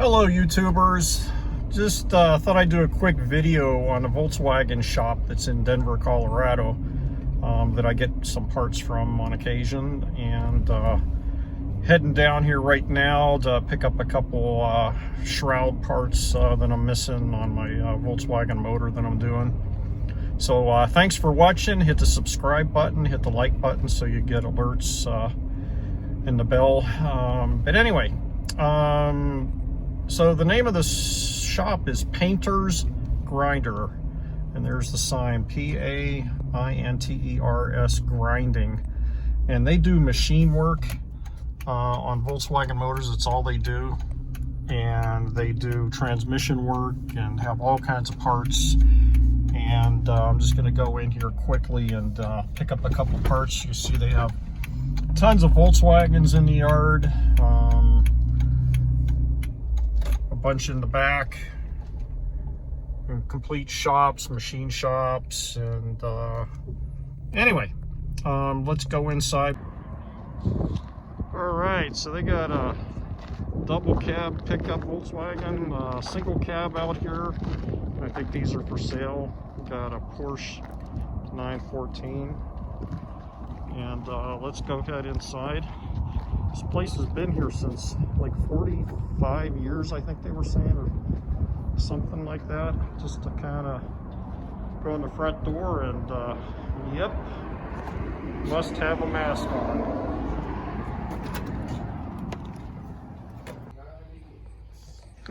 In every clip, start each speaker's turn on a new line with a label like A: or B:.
A: Hello YouTubers, just thought I'd do a quick video on a Volkswagen shop that's in Denver, Colorado, that I get some parts from on occasion, and heading down here right now to pick up a couple shroud parts that I'm missing on my Volkswagen motor that I'm doing. So thanks for watching. Hit the subscribe button, hit the like button so you get alerts and the bell. But anyway, so the name of the shop is Painter's Grinder, and there's the sign, P-A-I-N-T-E-R-S Grinding, and they do machine work on Volkswagen motors. It's all they do, and they do transmission work and have all kinds of parts. And I'm just going to go in here quickly and pick up a couple parts. You see they have tons of Volkswagens in the yard, a bunch in the back, and complete shops, machine shops, and anyway, let's go inside. All right, so they got a double cab pickup Volkswagen, single cab out here. I think these are for sale. Got a Porsche 914, and let's go ahead inside. This place has been here since like 45 years, I think they were saying, or something like that. Just to kind of go in the front door, and yep, must have a mask on.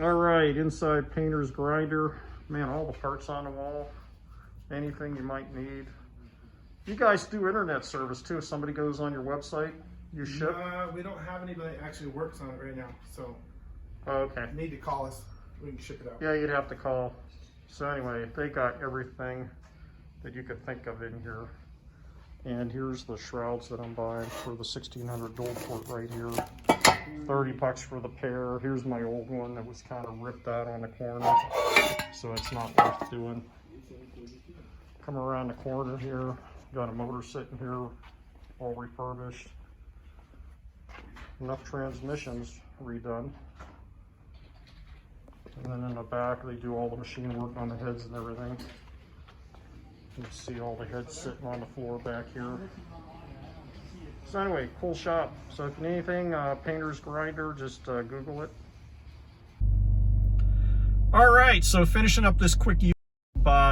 A: All right, inside Painter's Grinder. Man, all the parts on the wall, anything you might need. You guys do internet service too. If somebody goes on your website, you ship?
B: We don't have anybody that actually works on it right now, so
A: okay.
B: You need to call us. We can ship it out.
A: Yeah, you'd have to call. So anyway, they got everything that you could think of in here. And here's the shrouds that I'm buying for the 1600 dual port right here. 30 bucks for the pair. Here's my old one that was kind of ripped out on the corner, so it's not worth doing. Come around the corner here, got a motor sitting here, all refurbished. Enough transmissions redone. And then in the back, they do all the machine work on the heads and everything. You can see all the heads sitting on the floor back here. So anyway, cool shop. So if you need anything, Painter's Grinder, just Google it. All right, so finishing up this quick YouTube,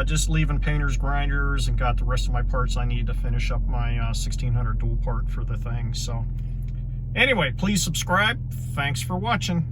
A: just leaving Painter's Grinders and got the rest of my parts I need to finish up my 1600 dual part for the thing. So anyway, please subscribe. Thanks for watching.